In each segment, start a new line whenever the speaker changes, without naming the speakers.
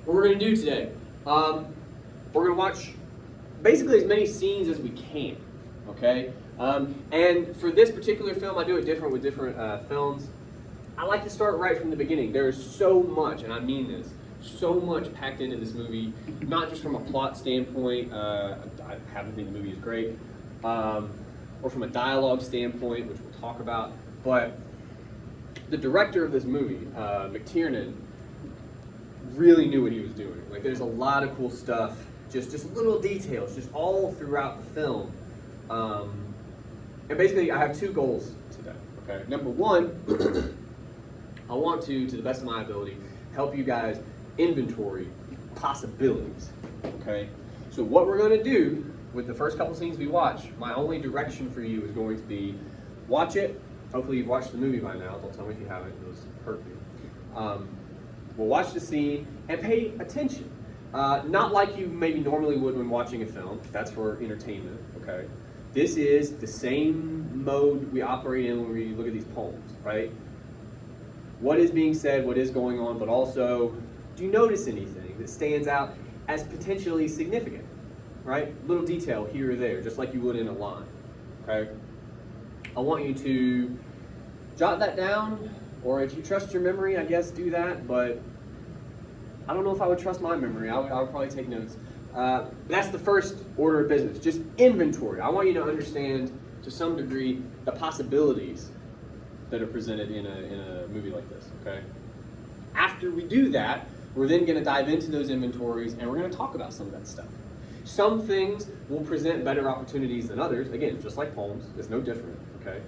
what we're going to do today. We're going to watch basically as many scenes as we can, okay? And for this particular film, I do it different with different films. I like to start right from the beginning. There's so much, and I mean this, so much packed into this movie, not just from a plot standpoint, I happen to think the movie is great, or from a dialogue standpoint, which we'll talk about, but the director of this movie, McTiernan, really knew what he was doing. Like, there's a lot of cool stuff, just little details, just all throughout the film. And basically, I have two goals today, okay? Number one, I want to the best of my ability, help you guys inventory possibilities, okay? So what we're gonna do with the first couple scenes we watch, my only direction for you is going to be, watch it. Hopefully you've watched the movie by now. Don't tell me if you haven't, it was perfect. We'll watch the scene and pay attention. Not like you maybe normally would when watching a film. That's for entertainment, okay? This is the same mode we operate in when we look at these poems, right? What is being said, what is going on, but also, do you notice anything that stands out as potentially significant, right? Little detail here or there, just like you would in a line, okay? I want you to jot that down, or if you trust your memory, I guess do that, but I don't know if I would trust my memory. I would probably take notes. That's the first order of business, just inventory. I want you to understand, to some degree, the possibilities that are presented in a movie like this, okay? After we do that, we're then gonna dive into those inventories and we're gonna talk about some of that stuff. Some things will present better opportunities than others. Again, just like poems, it's no different, okay?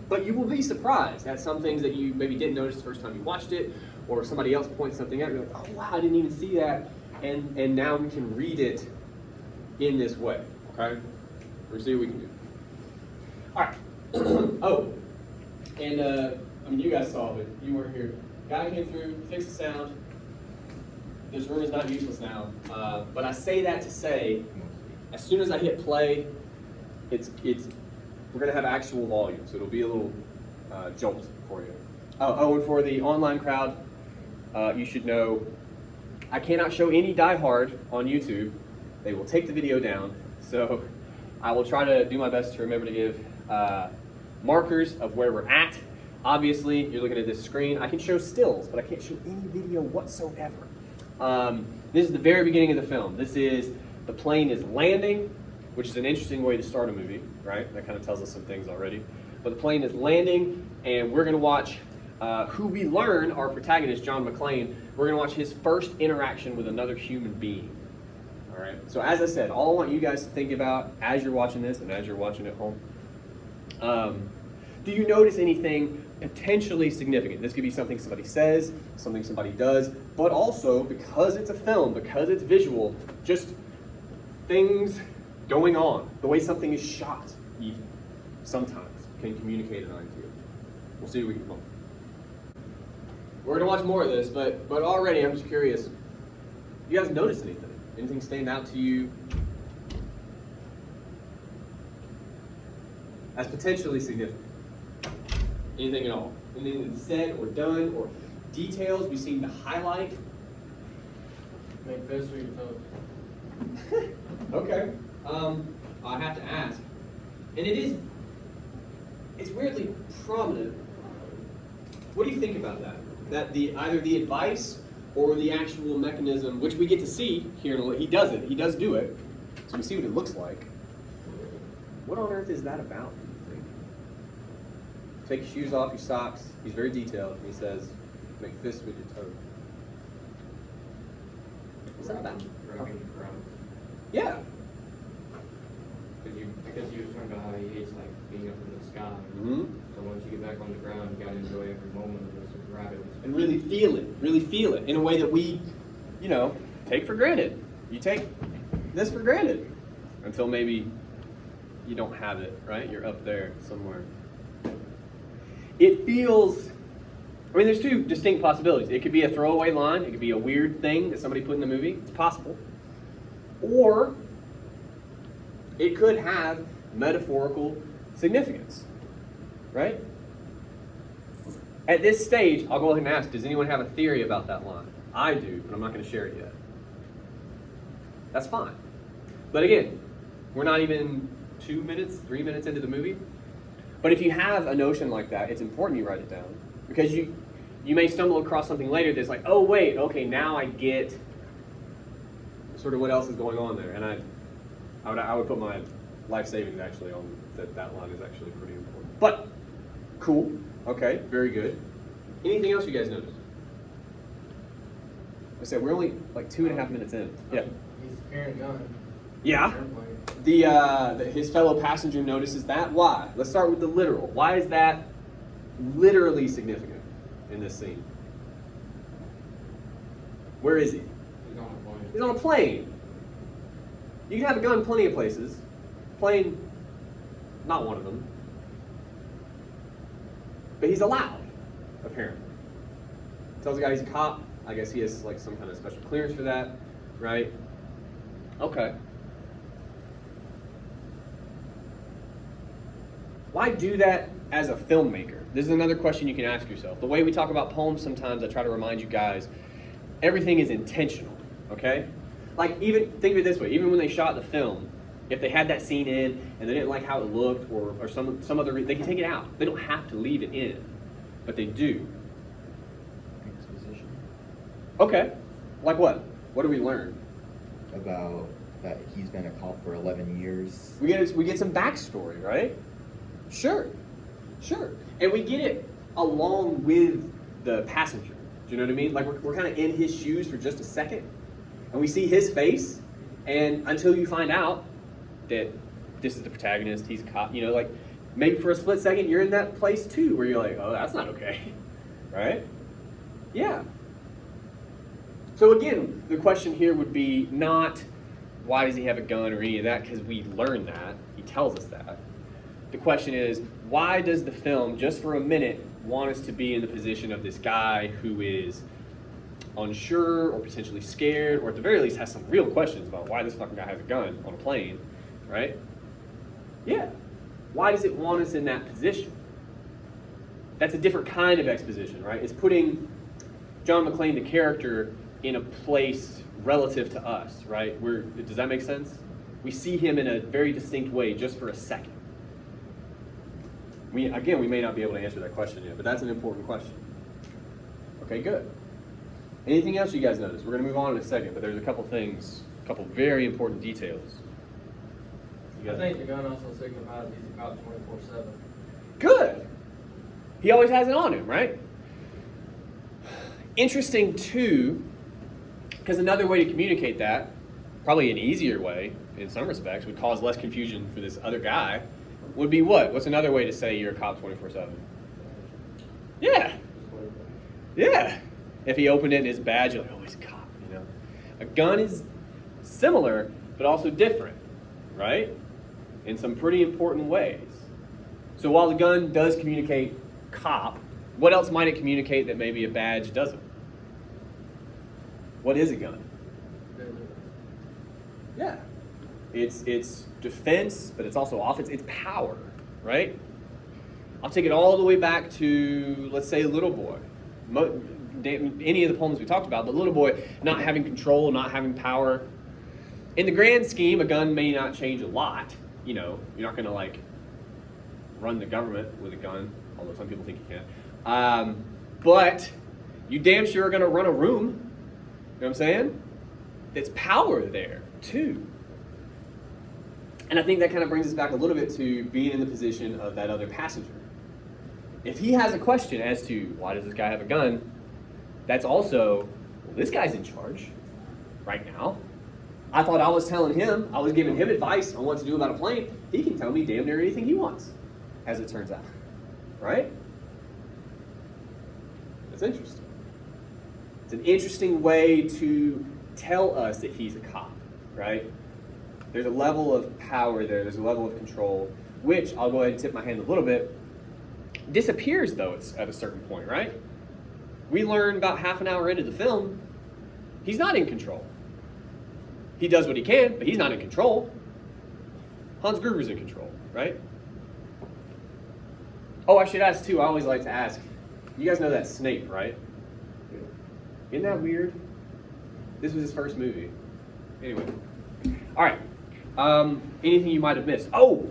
But you will be surprised at some things that you maybe didn't notice the first time you watched it, or somebody else points something out, you're like, oh wow, I didn't even see that. And now we can read it in this way, okay? We'll see what we can do. All right. Oh, and I mean, you guys saw it, you weren't here. Guy came through, fixed the sound. This room is not useless now, but I say that to say, as soon as I hit play, we're gonna have actual volume, so it'll be a little jolt for you. Oh, and for the online crowd, you should know, I cannot show any Die Hard on YouTube. They will take the video down, so I will try to do my best to remember to give markers of where we're at. Obviously, you're looking at this screen. I can show stills, but I can't show any video whatsoever. This is the very beginning of the film. This is, the plane is landing, which is an interesting way to start a movie, right? That kind of tells us some things already. But the plane is landing, and we're gonna watch who we learn, our protagonist, John McClane, we're gonna watch his first interaction with another human being. All right, so as I said, all I want you guys to think about as you're watching this and as you're watching at home, do you notice anything potentially significant? This could be something somebody says, something somebody does, but also, because it's a film, because it's visual, just things going on. The way something is shot, even, sometimes, can communicate an idea. We'll see what we can come up with. We're gonna watch more of this, but already I'm just curious, you guys notice anything? Anything stand out to you as potentially significant? Anything at all? Anything that's said or done, or details we seem to highlight?
Make fists with your toes.
Okay. I have to ask. And it's weirdly prominent. What do you think about that? That either the advice or the actual mechanism, which we get to see here in a little, he does it, he does do it, so we see what it looks like. What on earth is that about, do you think? Take your shoes off, your socks. He's very detailed, and he says, make fists with your toes. What's that about?
Grabbing the ground.
Yeah.
Because you were talking about how he hates like being up in the sky.
Mm-hmm.
So once you get back on the ground, you gotta enjoy every moment of this and grab it.
And really feel it in a way that we, take for granted. You take this for granted until maybe you don't have it, right? You're up there somewhere. It feels, there's two distinct possibilities. It could be a throwaway line. It could be a weird thing that somebody put in the movie. It's possible. Or it could have metaphorical significance, right? At this stage, I'll go ahead and ask, does anyone have a theory about that line? I do, but I'm not going to share it yet. That's fine. But again, we're not even 2 minutes, 3 minutes into the movie. But if you have a notion like that, it's important you write it down. Because you may stumble across something later that's like, oh wait, okay, now I get sort of what else is going on there. And I would put my life savings actually on that line is actually pretty important. But cool, okay, very good. Anything else you guys noticed? I said we're only like 2.5 minutes in. Yeah.
He's carrying a gun.
Yeah.
Airplane.
His fellow passenger notices that. Why? Let's start with the literal. Why is that literally significant in this scene? Where is he?
He's on a plane.
He's on a plane. You can have a gun plenty of places. Plane, not one of them. But he's allowed, apparently. Tells the guy he's a cop. I guess he has like some kind of special clearance for that, right? Okay. Why do that as a filmmaker? This is another question you can ask yourself. The way we talk about poems sometimes, I try to remind you guys, everything is intentional, okay? Like even, think of it this way, even when they shot the film, if they had that scene in and they didn't like how it looked or some other reason, they can take it out. They don't have to leave it in, but they do.
Exposition.
Okay, like what? What do we learn?
About that he's been a cop for 11 years.
We get some backstory, right? Sure. And we get it along with the passenger. Do you know what I mean? Like we're kind of in his shoes for just a second, and we see his face, and until you find out that this is the protagonist, he's a cop, you know, like maybe for a split second you're in that place too, where you're like, oh, that's not okay, right? Yeah. So again, the question here would be not why does he have a gun or any of that, because we learn that, he tells us that. The question is, why does the film, just for a minute, want us to be in the position of this guy who is unsure or potentially scared, or at the very least has some real questions about why this fucking guy has a gun on a plane, right? Yeah. Why does it want us in that position? That's a different kind of exposition, right? It's putting John McClane, the character, in a place relative to us, right? Does that make sense? We see him in a very distinct way just for a second. We may not be able to answer that question yet, but that's an important question. Okay, good. Anything else you guys notice? We're going to move on in a second, but there's a couple things, a couple very important details.
I think the gun also signifies he's a cop 24/7.
Good. He always has it on him, right? Interesting too, because another way to communicate that, probably an easier way in some respects, would cause less confusion for this other guy, would be what? What's another way to say you're a cop 24/7? Yeah. Yeah. If he opened it in his badge, you're like, oh, he's a cop, you know? A gun is similar, but also different, right? In some pretty important ways. So while the gun does communicate cop, what else might it communicate that maybe a badge doesn't? What is a gun? Yeah. It's defense, but it's also offense. It's power, right? I'll take it all the way back to, let's say, Little Boy. Any of the poems we talked about, but Little Boy not having control, not having power. In the grand scheme, a gun may not change a lot. You know, you're not going to like run the government with a gun, although some people think you can. But you damn sure are going to run a room. You know what I'm saying? There's power there too. And I think that kind of brings us back a little bit to being in the position of that other passenger. If he has a question as to why does this guy have a gun, that's also, well, this guy's in charge right now. I thought I was telling him, I was giving him advice on what to do about a plane. He can tell me damn near anything he wants, as it turns out. Right? That's interesting. It's an interesting way to tell us that he's a cop, right? There's a level of power there, there's a level of control, which, I'll go ahead and tip my hand a little bit, disappears though it's at a certain point, right? We learn about half an hour into the film, he's not in control. He does what he can, but he's not in control. Hans Gruber's in control, right? Oh, I should ask too, I always like to ask, you guys know that Snape, right? Isn't that weird? This was his first movie. Anyway. All right. Anything you might have missed? Oh,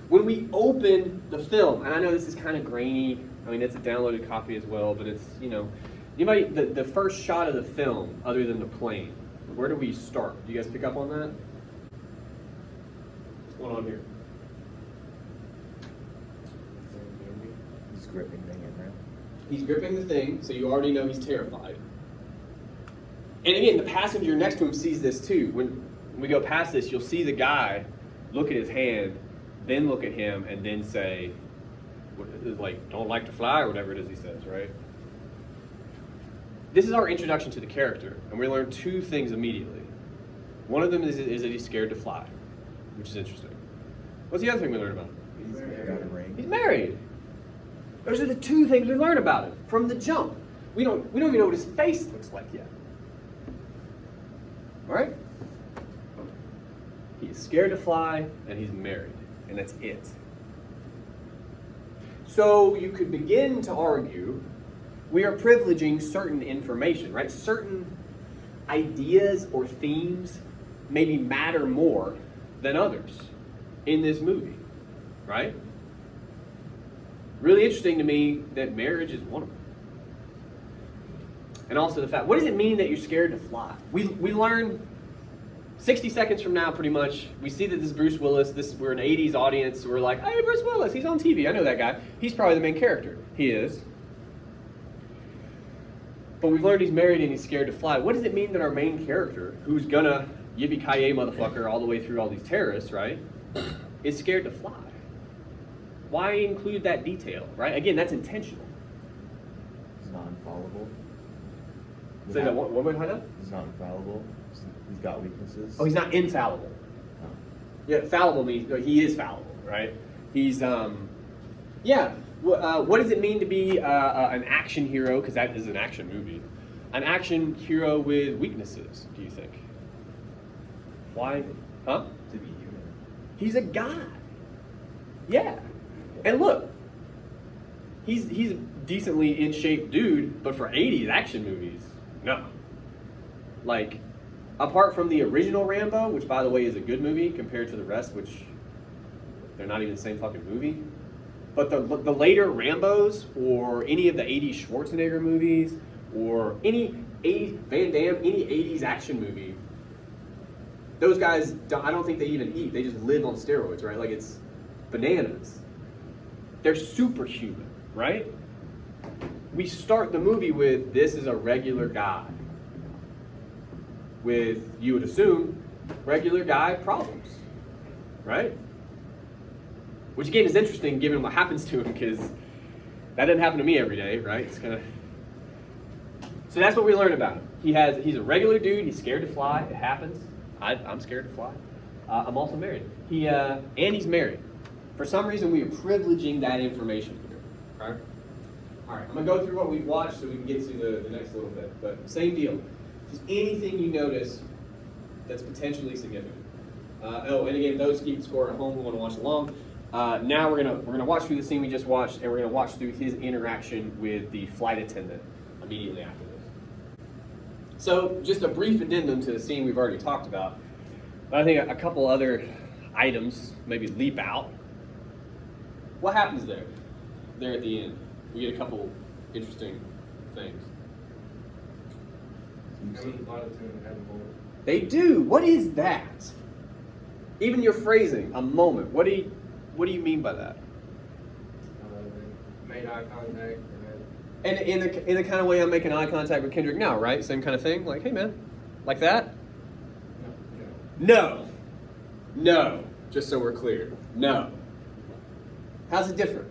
when we open the film, and I know this is kind of grainy. I mean, it's a downloaded copy as well, but it's, anybody, the first shot of the film, other than the plane, where do we start? Do you guys pick up on that? What's going on here?
He's gripping the camera.
He's gripping the thing, so you already know he's terrified. And again, the passenger next to him sees this too. When we go past this, you'll see the guy look at his hand, then look at him, and then say, like, don't like to fly, or whatever it is he says, right? This is our introduction to the character, and we learn two things immediately. One of them is that he's scared to fly, which is interesting. What's the other thing we learn about him?
He's got a ring.
He's married. Those are the two things we learn about him from the jump. We don't even know what his face looks like yet. All right? He's scared to fly, and he's married, and that's it. So you could begin to argue we are privileging certain information, right? Certain ideas or themes maybe matter more than others in this movie, right? Really interesting to me that marriage is one of them. And also the fact, what does it mean that you're scared to fly? We learn 60 seconds from now, pretty much, we see that this is Bruce Willis. We're an 80s audience. We're like, hey, Bruce Willis, he's on TV. I know that guy. He's probably the main character. He is. But we've learned he's married and he's scared to fly. What does it mean that our main character, who's gonna yippee-ki-yay motherfucker all the way through all these terrorists, right, is scared to fly? Why include that detail, right? Again, that's intentional.
He's not infallible.
Say that one more time.
He's not infallible. He's got weaknesses.
Oh, he's not infallible.
No.
Yeah, fallible means he is fallible, right? He's yeah. What does it mean to be an action hero? Because that is an action movie. An action hero with weaknesses. Do you think? Why? Huh?
To be human.
He's a guy. Yeah. And look, he's a decently in shape dude, but for 80s action movies, no. Like, apart from the original Rambo, which by the way is a good movie compared to the rest, which they're not even the same fucking movie. But the later Rambos, or any of the 80s Schwarzenegger movies, or any 80s Van Damme, any 80s action movie, those guys, I don't think they even eat. They just live on steroids, right? Like, it's bananas. They're superhuman, right? We start the movie with, this is a regular guy. With, you would assume, regular guy problems, right? Which again is interesting given what happens to him, because that doesn't happen to me every day, right? It's kind of... So that's what we learn about him. He's a regular dude, he's scared to fly, it happens. I'm scared to fly. I'm also married. And he's married. For some reason, we are privileging that information here. All right, I'm gonna go through what we've watched so we can get to the next little bit. But same deal. Just anything you notice that's potentially significant. And again, those keep score at home who want to watch along. Now we're gonna watch through the scene we just watched, and we're gonna watch through his interaction with the flight attendant immediately after this. So, just a brief addendum to the scene we've already talked about. But I think a couple other items maybe leap out. What happens there? There at the end, we get a couple interesting things. They do. What is that? Even your phrasing, a moment. What do you mean by that?
Made eye contact.
And in the kind of way I'm making eye contact with Kendrick now, right? Same kind of thing. Like, hey man, like that? No. No. Just so we're clear. No. How's it different?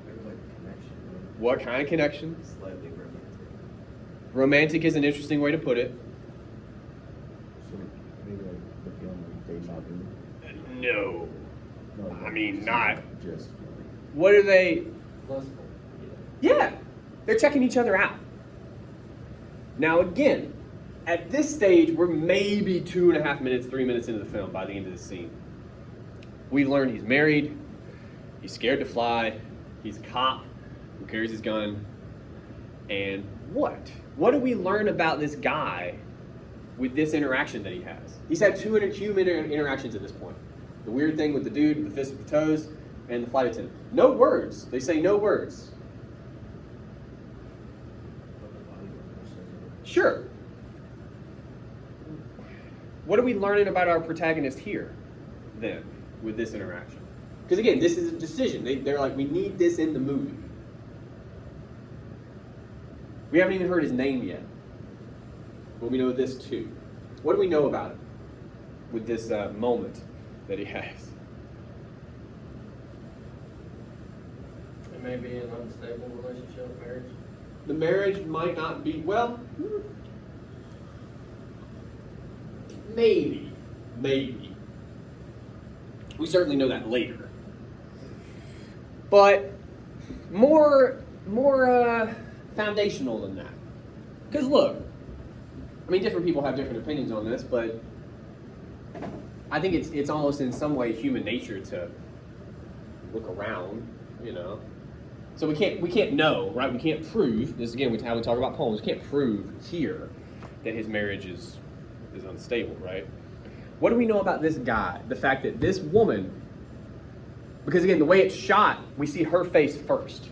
There's like a connection.
What kind of connection?
Slightly romantic.
Romantic is an interesting way to put it.
So maybe like the feeling of deja vu.
No.
No,
I mean,
just
not.
Just feeling.
What are they?
Lustful.
Yeah. They're checking each other out. Now again, at this stage, we're maybe 2.5 minutes, 3 minutes into the film by the end of the scene. We've learned he's married, he's scared to fly, he's a cop who carries his gun, and what? what do we learn about this guy with this interaction that he has? He's had 200 human interactions at this point. The weird thing with the dude, the fist with the toes, and the flight attendant. No words. They say no words.
But the body language says it.
Sure. What are we learning about our protagonist here, then, with this interaction? Because again, this is a decision. They're like, we need this in the movie. We haven't even heard his name yet. But we know this too. What do we know about him with this moment that he has?
It may be an unstable relationship, marriage.
The marriage might not be, well, maybe. We certainly know that later. But more foundational than that. Because look, I mean, different people have different opinions on this, but I think it's almost in some way human nature to look around, you know. So we can't know, right? We can't prove, this again, how we talk about poems, we can't prove here that his marriage is unstable, right? What do we know about this guy? The fact that this woman, because again, the way it's shot, we see her face first.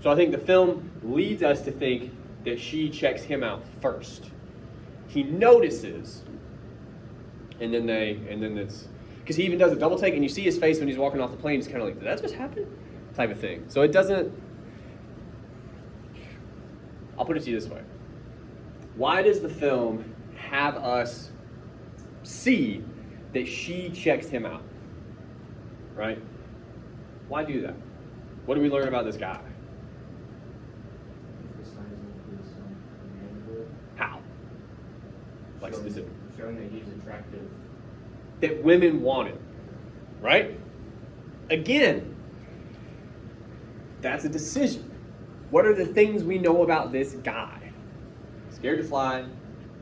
So I think the film leads us to think that she checks him out first. He notices, and then it's, because he even does a double take, and you see his face when he's walking off the plane, he's kind of like, did that just happen? Type of thing. So it doesn't, I'll put it to you this way. Why does the film have us see that she checks him out? Right? Why do that? What do we learn about this guy?
Emphasizing his manhood.
How? Like
Showing-
specific.
Showing that he's attractive.
That women want him. Right? Again, that's a decision. What are the things we know about this guy? Scared to fly,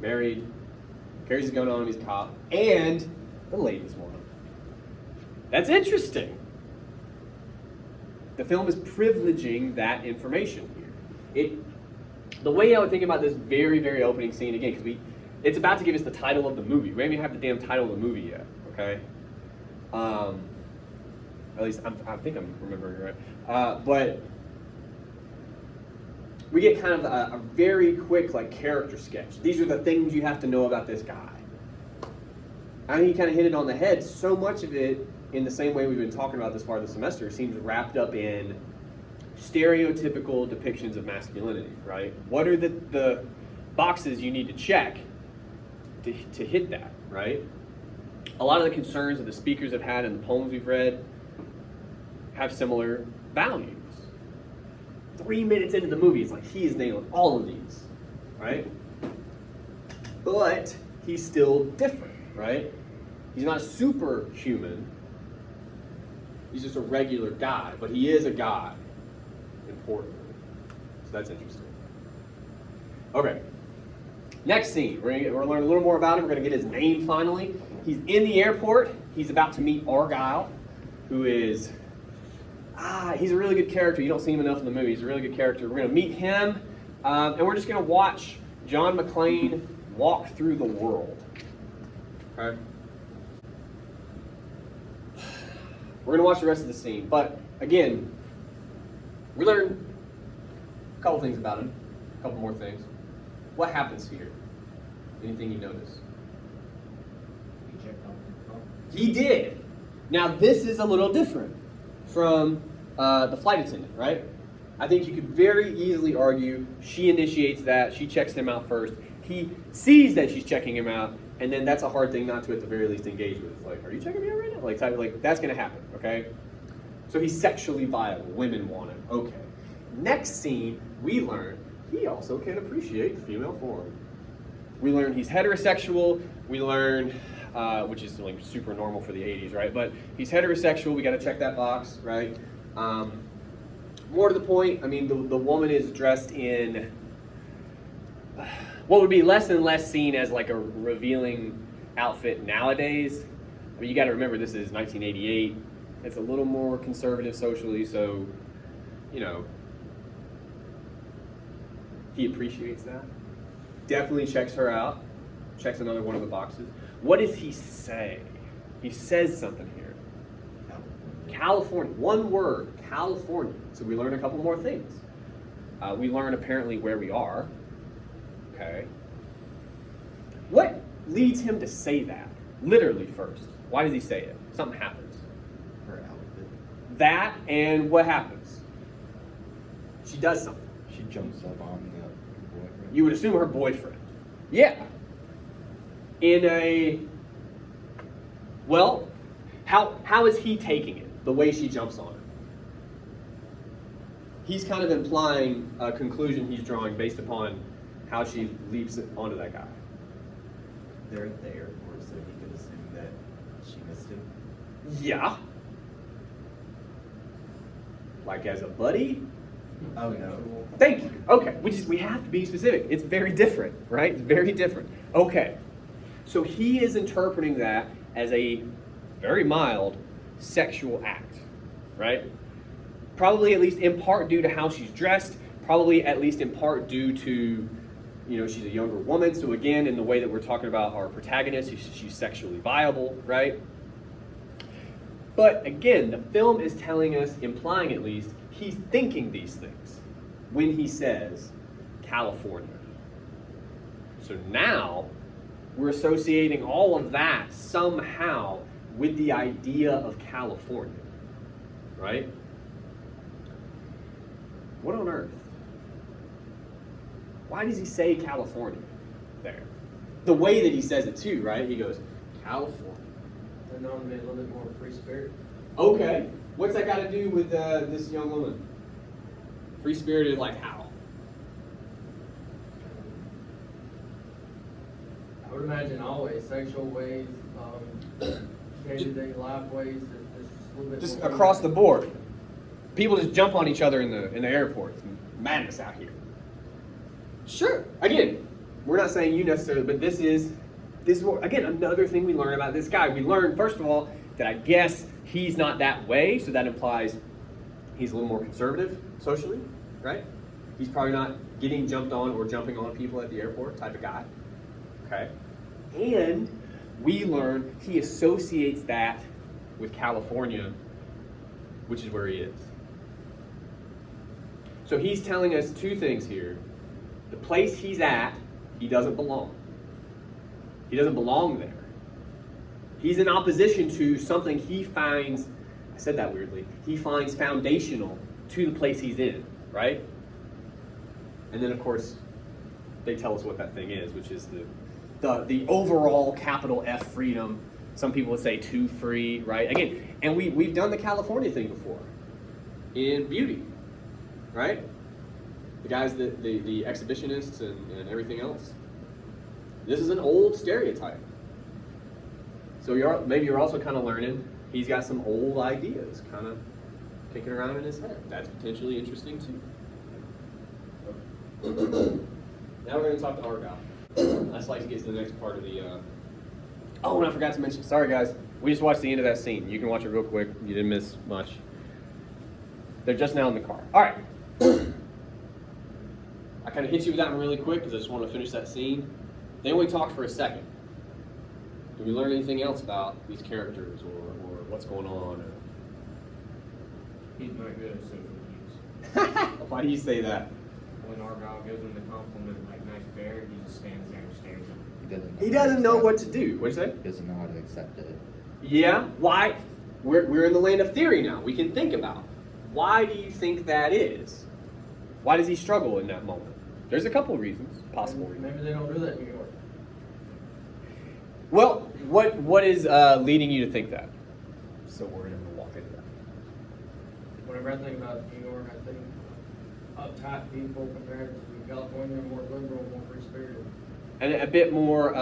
married, carries his gun on him, he's a cop, and the ladies want him. That's interesting. The film is privileging that information here. The way I would think about this very, very opening scene, again, because it's about to give us the title of the movie. We haven't even have the damn title of the movie yet, okay? At least I think I'm remembering right. But we get kind of a very quick character sketch. These are the things you have to know about this guy. I think you kind of hit it on the head. So much of it, in the same way we've been talking about this far this semester, seems wrapped up in stereotypical depictions of masculinity, right? What are the boxes you need to check to hit that, right? A lot of the concerns that the speakers have had in the poems we've read have similar values. 3 minutes into the movie, it's like he is nailing all of these, right? But he's still different, right? He's not superhuman. He's just a regular guy, but he is a guy, importantly. So that's interesting. Okay. Next scene, we're gonna learn a little more about him. We're gonna get his name finally. He's in the airport. He's about to meet Argyle, who is, he's a really good character. You don't see him enough in the movie. He's a really good character. We're gonna meet him, and we're just gonna watch John McClane walk through the world. Okay. We're gonna watch the rest of the scene, but again, we learn a couple things about him, a couple more things. What happens here? Anything you notice?
He checked out the car.
He did. Now this is a little different from the flight attendant, right? I think you could very easily argue she initiates that, she checks him out first. He sees that she's checking him out, and then that's a hard thing not to at the very least engage with. It's like, are you checking me out right now? Like that's gonna happen, okay? So he's sexually viable. Women want him. Okay. Next scene, we learn he also can appreciate the female form. We learn he's heterosexual. We learn, which is like super normal for the 80s, right? But he's heterosexual. We got to check that box, right? More to the point, I mean, the woman is dressed in what would be less and less seen as like a revealing outfit nowadays. I mean, you got to remember this is 1988. It's a little more conservative socially, so, you know, he appreciates that. definitely checks her out. Checks another one of the boxes. What does he say? He says something here. California. One word. California. So we learn a couple more things. We learn apparently where we are. Okay. What leads him to say that? Literally first. Why does he say it? Something happens.
Her outfit.
That, and what happens? She does something.
She jumps up on the boyfriend.
You would assume her boyfriend. Yeah. Well, how is he taking it? The way she jumps on her. He's kind of implying a conclusion he's drawing based upon how she leaps onto that guy.
They're at the airport, so he could assume that she missed him.
Yeah. Like as a buddy?
Oh no.
Thank you. Okay, we have to be specific. It's very different, right? It's very different. Okay, so he is interpreting that as a very mild sexual act, right? Probably at least in part due to how she's dressed. Probably at least in part due to, she's a younger woman. So again, in the way that we're talking about our protagonist, she's sexually viable, right? But again, the film is telling us, implying at least, he's thinking these things when he says California. So now we're associating all of that somehow with the idea of California, right? What on earth? Why does he say California there? The way that he says it too, right? He goes, California.
They're known to be a little bit more free spirit.
Okay. What's that got to do with this young woman? Free spirited, like how?
I would imagine always sexual ways, day-to-day life ways, that there's just a little bit
Just
more
across the board. People just jump on each other in the airport. It's madness out here. Sure. Again, we're not saying you necessarily, but this is again another thing we learn about this guy. We learn first of all that I guess he's not that way, so that implies he's a little more conservative socially, right? He's probably not getting jumped on or jumping on people at the airport type of guy. Okay. And we learn he associates that with California, which is where he is. So he's telling us two things here. The place he's at, he doesn't belong. He doesn't belong there. He's in opposition to something he finds, I said that weirdly, he finds foundational to the place he's in, right? And then of course, they tell us what that thing is, which is the overall capital F freedom. Some people would say too free, right? Again, and we've done the California thing before in Beauty, right? The guys, the exhibitionists and everything else. This is an old stereotype. So maybe you're also kind of learning he's got some old ideas kind of kicking around in his head. That's potentially interesting too. Now we're going to talk to Argyle. I'd just like to get to the next part of the... Oh, and I forgot to mention, sorry guys, we just watched the end of that scene. You can watch it real quick. You didn't miss much. They're just now in the car. All right. I kind of hit you with that one really quick because I just want to finish that scene. They only talked for a second. Did we learn anything else about these characters or what's going on?
He's not good at social cues.
Why do you say that?
When Argyle gives him the compliment, like, nice bear, he just stands there and stares at him.
He doesn't know what to do. What'd you say?
He doesn't know how to accept it.
Yeah. Why? We're in the land of theory now. We can think about. Why do you think that is? Why does he struggle in that moment? There's a couple of reasons, possible reasons.
Maybe they don't do that in New York.
Well, what is leading you to think that? So we're going to walk into that.
Whenever I think about New York, I think uptight people compared to California, more liberal, more free-spirited.
And a bit more,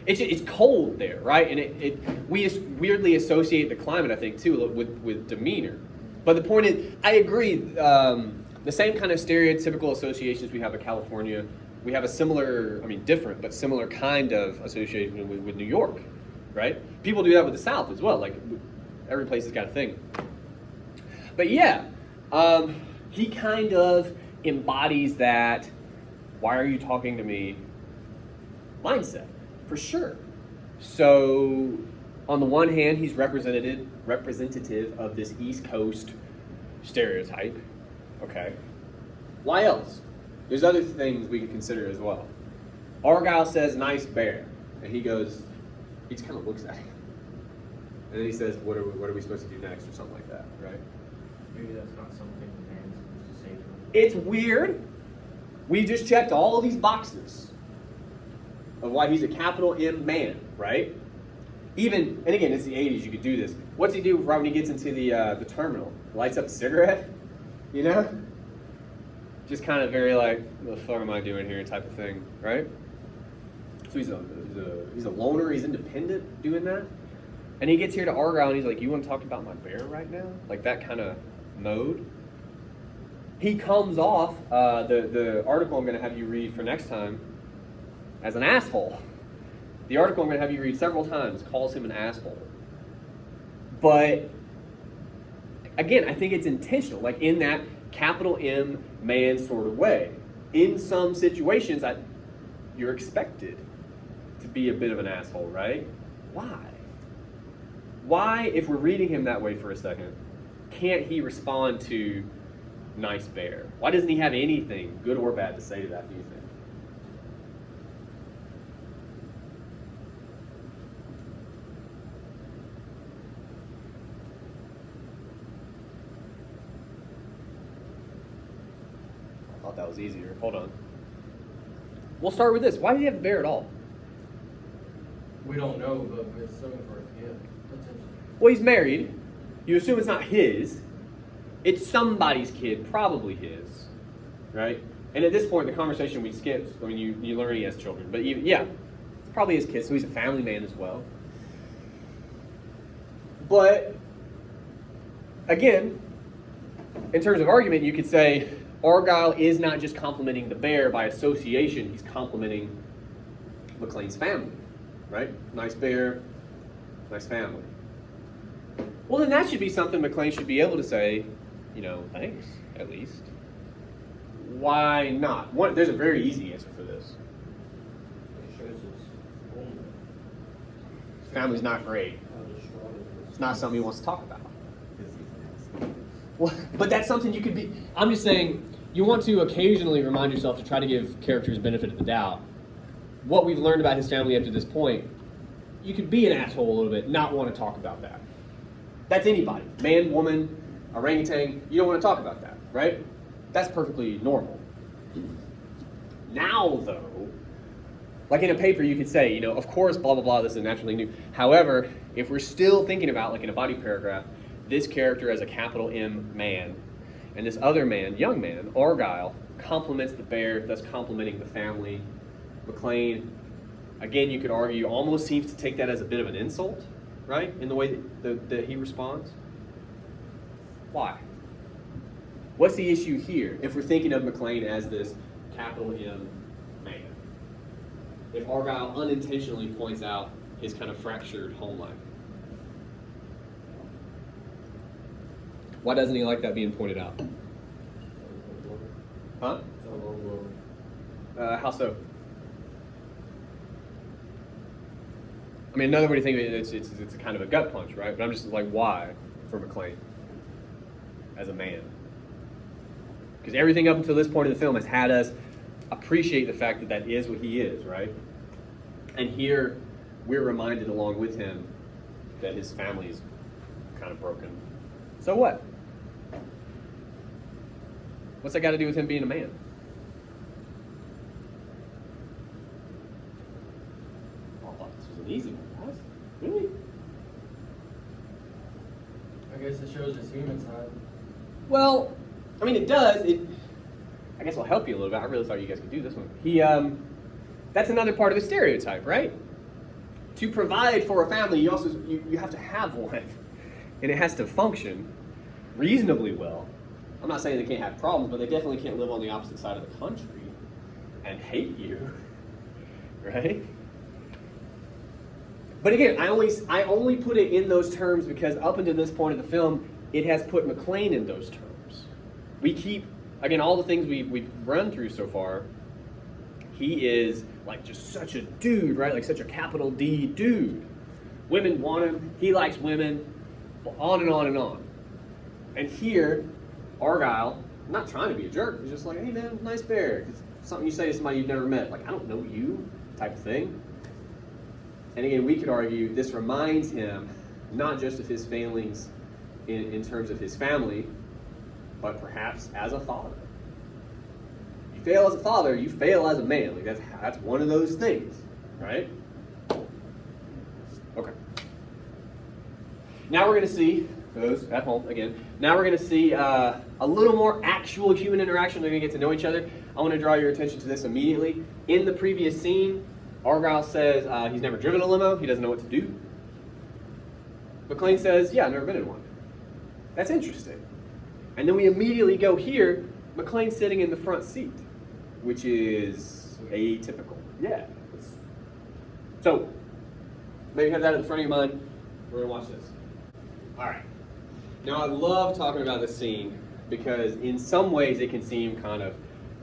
it's cold there, right? And we weirdly associate the climate, I think, too, with demeanor. But the point is, I agree, the same kind of stereotypical associations we have with California, we have a similar, different, but similar kind of association with New York, right? People do that with the South as well, like every place has got a thing. But yeah, he kind of embodies that why are you talking to me mindset, for sure. So on the one hand, he's representative of this East Coast stereotype. Okay. Why else? There's other things we could consider as well. Argyle says, nice bear. And he goes, he just kind of looks at him. And then he says, what are we supposed to do next, or something like that, right?
Maybe that's not something the man's supposed to say to him.
It's weird. We just checked all of these boxes of why he's a capital M man, right? Even, and again, it's the 80s, you could do this. What's he do right when he gets into the terminal? Lights up a cigarette, you know? Just kind of very like, what the fuck am I doing here type of thing, right? So he's a loner, he's independent doing that. And he gets here to Argyle and he's like, you want to talk about my bear right now? Like that kind of mode. He comes off, the article I'm going to have you read for next time, as an asshole. The article I'm going to have you read several times calls him an asshole. But, again, I think it's intentional, like in that capital M man sort of way. In some situations, you're expected to be a bit of an asshole, right? Why? Why, if we're reading him that way for a second, can't he respond to nice bear? Why doesn't he have anything, good or bad, to say to that, do you think? I thought that was easier. Hold on. We'll start with this. Why did he have a bear at all?
We don't know, but we're assuming for a gift, potentially.
Well, he's married. You assume it's not his. It's somebody's kid, probably his, right? And at this point, the conversation we skipped, I mean, you learn he has children. But even, yeah, it's probably his kid, so he's a family man as well. But, again, in terms of argument, you could say Argyle is not just complimenting the bear. By association, he's complimenting McLean's family, right? Nice bear, nice family. Well, then that should be something McLean should be able to say, you know, thanks, at least. Why not? There's a very easy answer for this.
It shows his own.
Family's not great. It's not something he wants to talk about. Well, but that's something you could be. I'm just saying, you want to occasionally remind yourself to try to give characters benefit of the doubt. What we've learned about his family up to this point, you could be an asshole a little bit, not want to talk about that. That's anybody. Man, woman, orangutan, you don't want to talk about that, right? That's perfectly normal. Now, though, like in a paper, you could say, you know, of course, blah, blah, blah, this is naturally new. However, if we're still thinking about, like in a body paragraph, this character as a capital M man, and this other man, young man, Argyle, compliments the bear, thus complimenting the family. McLean, again, you could argue, almost seems to take that as a bit of an insult, right? In the way that he responds. Why? What's the issue here if we're thinking of McLean as this capital M man? If Argyle unintentionally points out his kind of fractured home life. Why doesn't he like that being pointed out? Huh? How so? I mean, another way to think of it, it's a kind of a gut punch, right? But I'm just like, why for McLean as a man? Because everything up until this point in the film has had us appreciate the fact that is what he is, right? And here, we're reminded along with him that his family is kind of broken. So what? What's that got to do with him being a man? Oh, I thought this was an easy one, guys. Really?
I guess it shows his human side.
Well, I mean, it does. I guess I'll help you a little bit. I really thought you guys could do this one. That's another part of the stereotype, right? To provide for a family, you have to have one, and it has to function reasonably well. I'm not saying they can't have problems, but they definitely can't live on the opposite side of the country and hate you, right? But again, I only put it in those terms because up until this point of the film, it has put McLean in those terms. We keep, again, all the things we've run through so far, He is like just such a dude, right? Like such a capital D dude. Women want him. He likes women. On and on and on. And here, Argyle, not trying to be a jerk, he's just like, hey man, nice bear. It's something you say to somebody you've never met. Like, I don't know you, type of thing. And again, we could argue this reminds him not just of his failings in terms of his family, but perhaps as a father. You fail as a father, you fail as a man. Like that's one of those things, right? Okay. Now we're going to see, for those at home again, now we're going to see a little more actual human interaction. They're going to get to know each other. I want to draw your attention to this immediately. In the previous scene, Argyle says he's never driven a limo. He doesn't know what to do. McClane says, yeah, I've never been in one. That's interesting. And then we immediately go here, McClane's sitting in the front seat, which is atypical. Yeah. So, maybe have that at the front of your mind. We're going to watch this. All right. Now, I love talking about this scene because in some ways it can seem kind of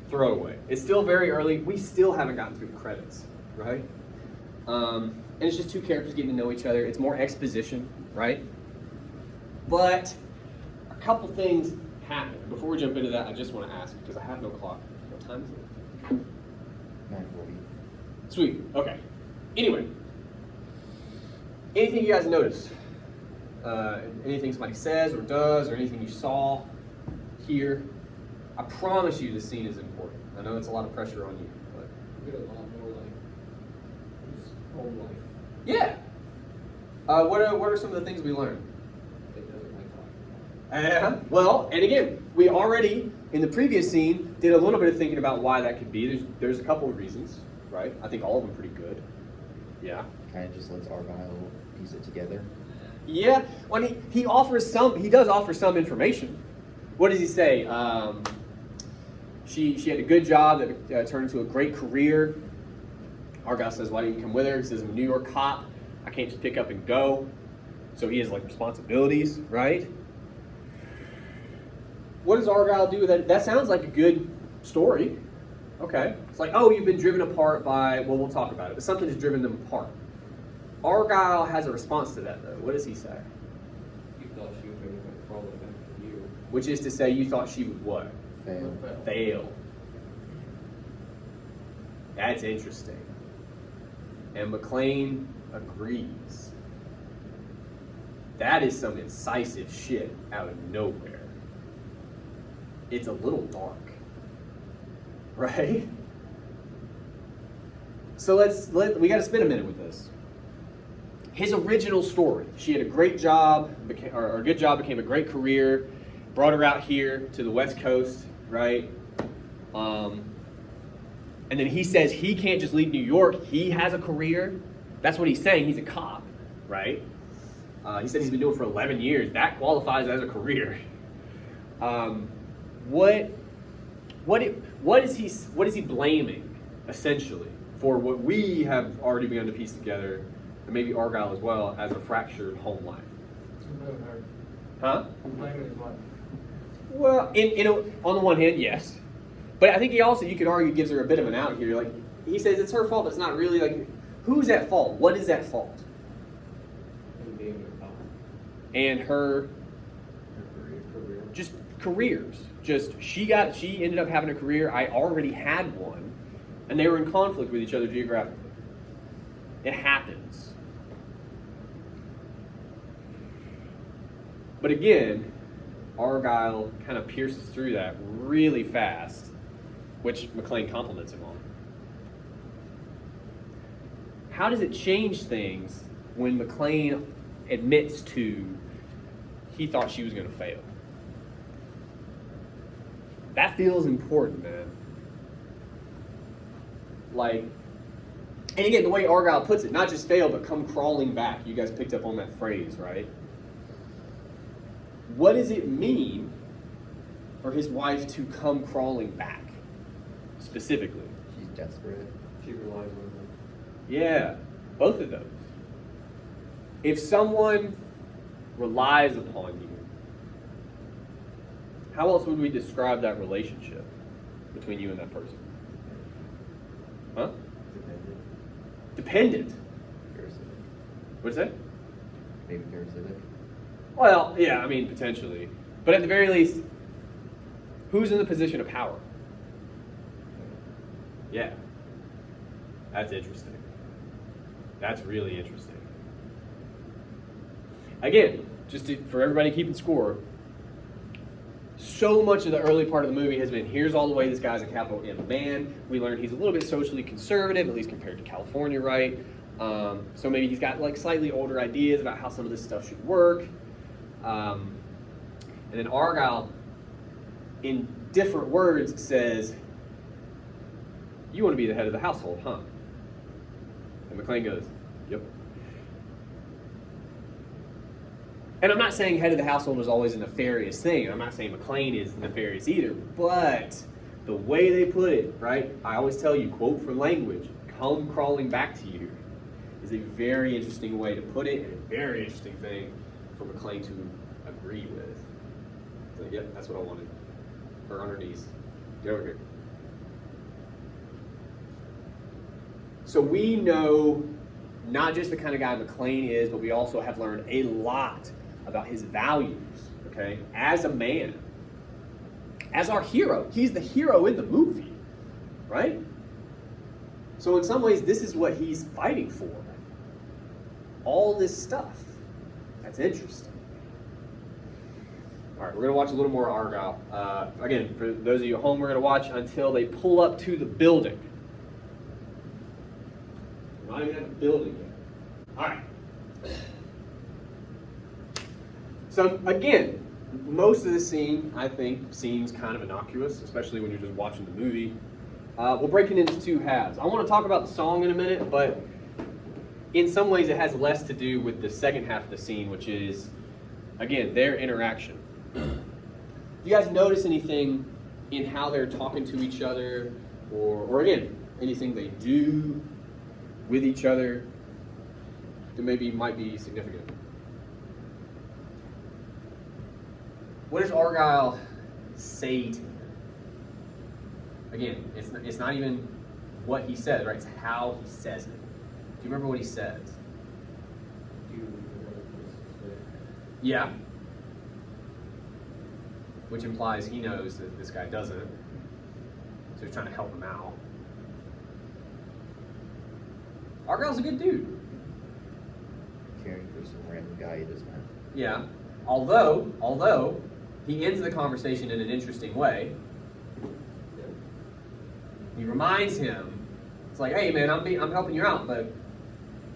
throwaway. It's still very early. We still haven't gotten through the credits, right? And it's just two characters getting to know each other. It's more exposition, right? But a couple things happen. Before we jump into that, I just want to ask, because I have no clock. What time is it?
9:40.
Sweet. Okay. Anyway, anything you guys notice? Anything somebody says or does, or anything you saw here? I promise you this scene is important. I know it's a lot of pressure on you, but
We get a lot more like his home life.
yeah. What are some of the things we learned?
It doesn't like talking.
Well, and again, we already in the previous scene did a little bit of thinking about why that could be. There's a couple of reasons, right? I think all of them pretty good. Yeah.
Kind of just lets Argyle piece it together.
Yeah, when he does offer some information. What does he say? She had a good job that turned into a great career. Argyle says, why didn't you come with her? He says, I'm a New York cop. I can't just pick up and go. So he has like responsibilities, right? What does Argyle do with that? That sounds like a good story. Okay. It's like, oh, you've been driven apart by, well, we'll talk about it, but something has driven them apart. Argyle has a response to that, though. What does he say?
You thought she was going to crawl it back to you.
Which is to say, you thought she would what?
Fail.
Fail. That's interesting. And McClane agrees. That is some incisive shit out of nowhere. It's a little dark. Right? So we got to spend a minute with this. His original story, she had a great job, or a good job, became a great career, brought her out here to the West Coast, right? And then he says he can't just leave New York. He has a career. That's what he's saying. He's a cop, right? He said he's been doing it for 11 years. That qualifies as a career. What is he blaming, essentially, for what we have already begun to piece together, and maybe Argyle as well, as a fractured home life? Huh?
Blaming his wife.
Well, on the one hand, yes. But I think you could argue, gives her a bit of an out here. Like, he says it's her fault. It's not really, like, who's at fault? What is at fault?
And being a cop.
And her,
Her career.
just careers. Just, she ended up having a career. I already had one. And they were in conflict with each other geographically. It happens. But again, Argyle kind of pierces through that really fast, which McClane compliments him on. How does it change things when McClane admits to he thought she was going to fail? That feels important, man. Like, and again, the way Argyle puts it, not just fail, but come crawling back. You guys picked up on that phrase, right? What does it mean for his wife to come crawling back, specifically?
She's desperate.
She relies on him.
Yeah, both of those. If someone relies upon you, how else would we describe that relationship between you and that person? dependent.
Parasitic.
What's that?
Maybe parasitic.
Well, yeah, I mean, potentially. But at the very least, who's in the position of power? Yeah. That's interesting. That's really interesting. Again, for everybody keeping score, so much of the early part of the movie has been, here's all the way this guy's a capital M man. We learn he's a little bit socially conservative, at least compared to California, right? So maybe he's got like slightly older ideas about how some of this stuff should work. And then Argyle, in different words, says, you want to be the head of the household, huh? And McClane goes, yep. And I'm not saying head of the household is always a nefarious thing. I'm not saying McClane is nefarious either. But the way they put it, right? I always tell you, quote for language, come crawling back to you, is a very interesting way to put it, and a very interesting thing for McClane to agree with. So, yep, that's what I wanted. Or on her knees. Get over here. So we know not just the kind of guy McClane is, but we also have learned a lot about his values, okay? As a man. As our hero. He's the hero in the movie, right? So in some ways, this is what he's fighting for. All this stuff. That's interesting. All right, we're going to watch a little more Argyle. Again, for those of you at home, we're going to watch until they pull up to the building. We're not even at the building yet. All right. So again, most of the scene, I think, seems kind of innocuous, especially when you're just watching the movie. We'll break it into two halves. I want to talk about the song in a minute, but in some ways it has less to do with the second half of the scene, which is, again, their interaction. Do you guys notice anything in how they're talking to each other, or again, anything they do with each other that maybe might be significant? What does Argyle say to him? Again, it's not even what he says, right? It's how he says it. Do you remember what he says? Yeah. Which implies he knows that this guy doesn't. So he's trying to help him out. Argyle's a good dude.
Caring for some random guy he just met.
Yeah. Although he ends the conversation in an interesting way. He reminds him, it's like, hey man, I'm helping you out, but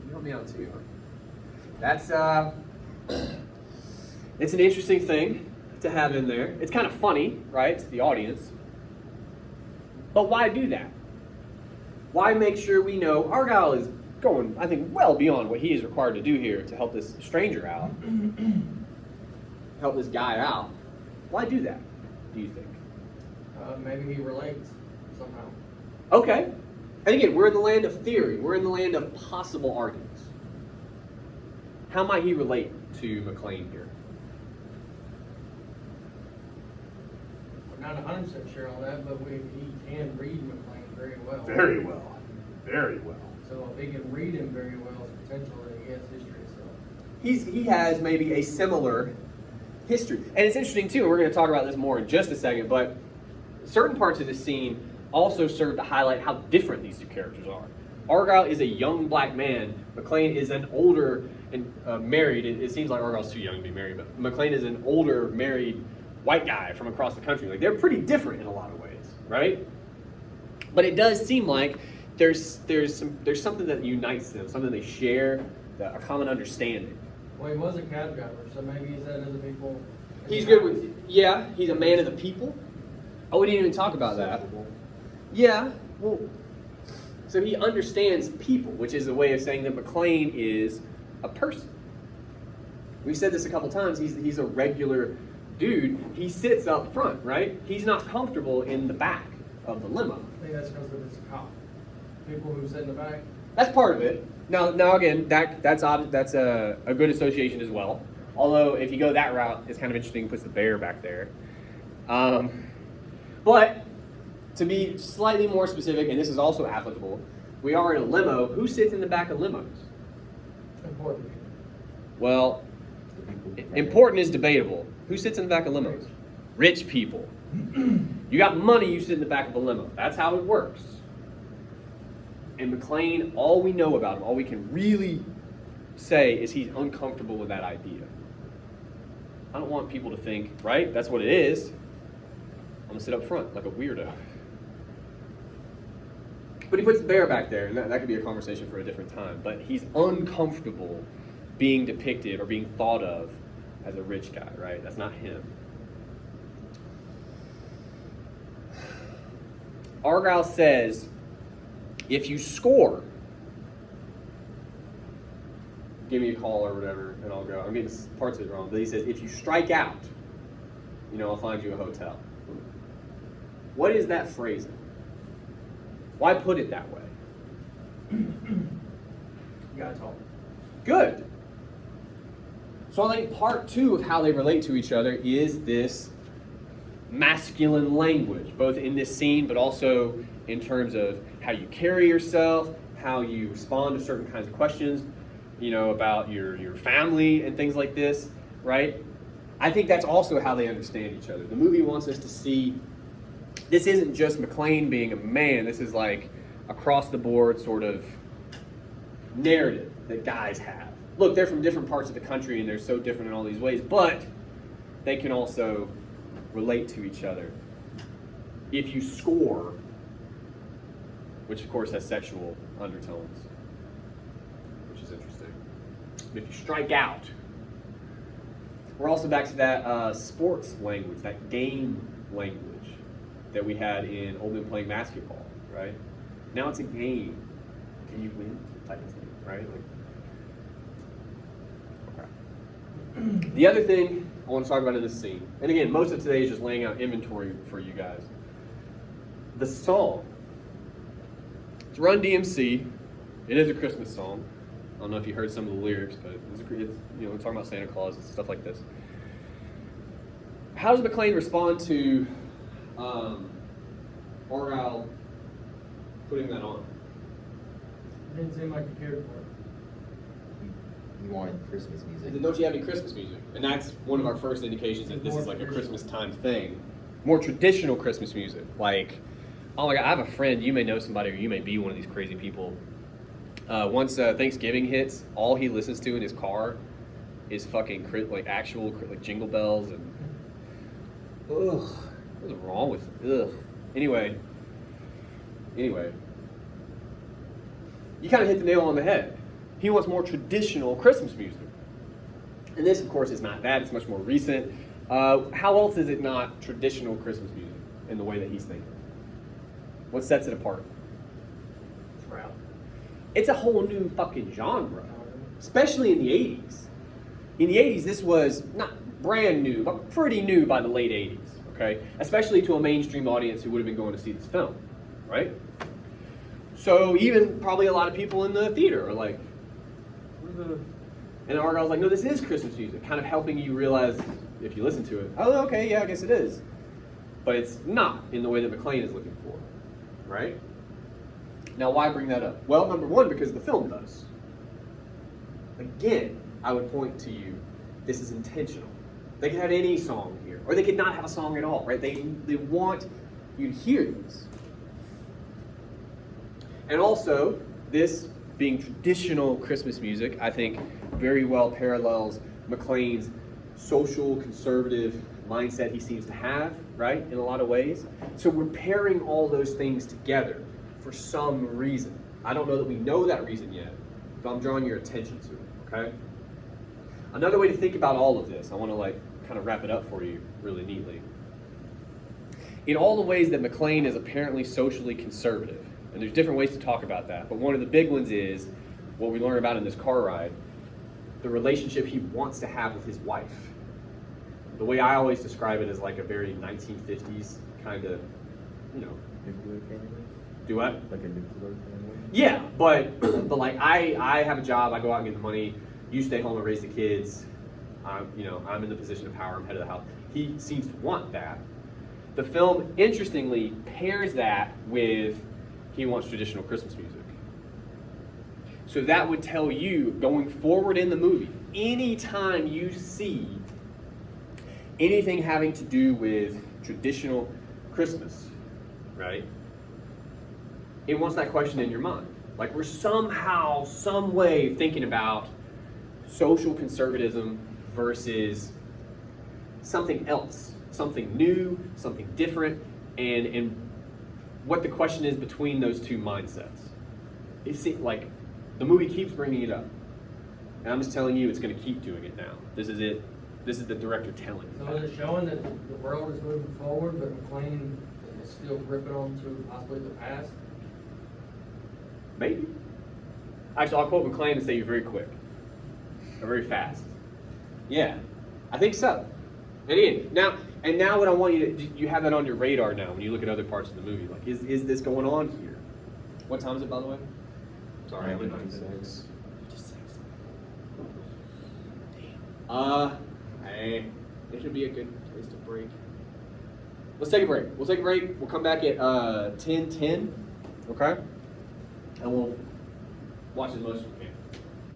you help me out too. That's it's an interesting thing to have in there. It's kind of funny, right, to the audience. But why do that? Why make sure we know Argyle is going, I think, well beyond what he is required to do here to help this stranger out, help this guy out? Why do that, do you think?
Maybe he relates somehow.
Okay. And again, we're in the land of theory. We're in the land of possible arguments. How might he relate to McClane here?
We're not 100% sure on that, but he can read McClane very well.
Very well. Very well.
So if he can read him very well, it's potential that he has history. So
He has maybe a similar history. And it's interesting too, and we're going to talk about this more in just a second, but certain parts of the scene also serve to highlight how different these two characters are. Argyle is a young black man. McClane is an older and married. It seems like Argyle's too young to be married, but McClane is an older married white guy from across the country. Like, they're pretty different in a lot of ways, right? But it does seem like there's something that unites them, something they share, a common understanding.
well, he was a cab driver, so maybe he's had other people.
He's good with, yeah, he's a man of the people. Oh, we didn't even talk about that. Yeah, well, so he understands people, which is a way of saying that McClane is a person. We've said this a couple times, he's a regular dude. He sits up front, right? He's not comfortable in the back of the limo.
I think that's because it's a cop. People who sit in the back.
That's part of it. Now again, that's a good association as well. Although if you go that route, it's kind of interesting. Puts the bear back there. But to be slightly more specific, and this is also applicable, we are in a limo, who sits in the back of limos?
Important.
Well,
The people-
important is debatable. Who sits in the back of limos? Rich people. You got money, you sit in the back of a limo. That's how it works. And McClane, all we know about him, all we can really say is he's uncomfortable with that idea. I don't want people to think, right? That's what it is. I'm gonna sit up front like a weirdo. But he puts the bear back there, and that could be a conversation for a different time. But he's uncomfortable being depicted or being thought of as a rich guy, right? That's not him. Argyle says, if you score, give me a call or whatever, and I'll go. I'm getting parts of it wrong, but he says, if you strike out, I'll find you a hotel. What is that phrasing? Why put it that way?
You gotta talk.
Good. So I think part two of how they relate to each other is this masculine language, both in this scene, but also in terms of how you carry yourself, how you respond to certain kinds of questions, about your family and things like this, right? I think that's also how they understand each other. The movie wants us to see this isn't just McClane being a man. This is like across the board sort of narrative that guys have. Look, they're from different parts of the country and they're so different in all these ways, but they can also relate to each other. If you score, which of course has sexual undertones, which is interesting. If you strike out, we're also back to that sports language, that game language that we had in Old Men Playing Basketball, right? Now it's a game. Can you win? Type of thing, right? Okay. The other thing I want to talk about in this scene, and again, most of today is just laying out inventory for you guys. The song. It's Run DMC. It is a Christmas song. I don't know if you heard some of the lyrics, but it's we're talking about Santa Claus and stuff like this. How does McClane respond to Argyle putting that on?
Didn't seem like you cared for it.
You wanted Christmas
He
music.
said, don't you have any Christmas music? And that's one of our first indications that this is like a Christmas time thing. More traditional Christmas music. Like, oh my God, I have a friend, you may know somebody or you may be one of these crazy people. Once Thanksgiving hits, all he listens to in his car is fucking actual jingle bells and ugh, what's wrong with it? Ugh. Anyway, you kind of hit the nail on the head. He wants more traditional Christmas music. And this, of course, is not that. It's much more recent. How else is it not traditional Christmas music in the way that he's thinking? What sets it apart?
Rap.
It's a whole new fucking genre, especially in the 80s. In the 80s, this was not brand new, but pretty new by the late 80s, okay? Especially to a mainstream audience who would have been going to see this film, right? So even probably a lot of people in the theater are like, and Argyle's like, no, this is Christmas music, kind of helping you realize, if you listen to it, oh, okay, yeah, I guess it is. But it's not in the way that McClane is looking for, right? Now, why bring that up? Well, number one, because the film does. Again, I would point to you, this is intentional. They could have any song here, or they could not have a song at all, right? They want you to hear this. And also, this being traditional Christmas music, I think very well parallels McClane's social conservative mindset he seems to have, right, in a lot of ways. So we're pairing all those things together for some reason. I don't know that we know that reason yet, but I'm drawing your attention to it, okay? Another way to think about all of this, I want to kind of wrap it up for you really neatly. In all the ways that McClane is apparently socially conservative, and there's different ways to talk about that, but one of the big ones is what we learn about in this car ride, the relationship he wants to have with his wife. The way I always describe it is like a very 1950s kind of,
Nuclear family?
do what?
Like a nuclear family?
Yeah, but like I have a job, I go out and get the money, you stay home and raise the kids, I'm in the position of power, I'm head of the house. He seems to want that. The film, interestingly, pairs that with he wants traditional Christmas music. So that would tell you, going forward in the movie, anytime you see anything having to do with traditional Christmas, right? It wants that question in your mind. Like we're somehow, some way thinking about social conservatism versus something else, something new, something different, and what the question is between those two mindsets. It seems like the movie keeps bringing it up, and I'm just telling you, it's going to keep doing it now. This is it. This is the director telling you.
So is it showing that the world is moving forward, but McLean is still gripping on to possibly the past?
Maybe. Actually, I'll quote McLean and say you're very quick, or very fast. Yeah, I think so. And now what I want you to, you have that on your radar now when you look at other parts of the movie. Like, is this going on here? What time is it, by the way? Sorry, I'm
96.
Hey, it should be a good place to break. Let's take a break. We'll take a break. We'll come back at 10:10, okay? And we'll watch as much as we can.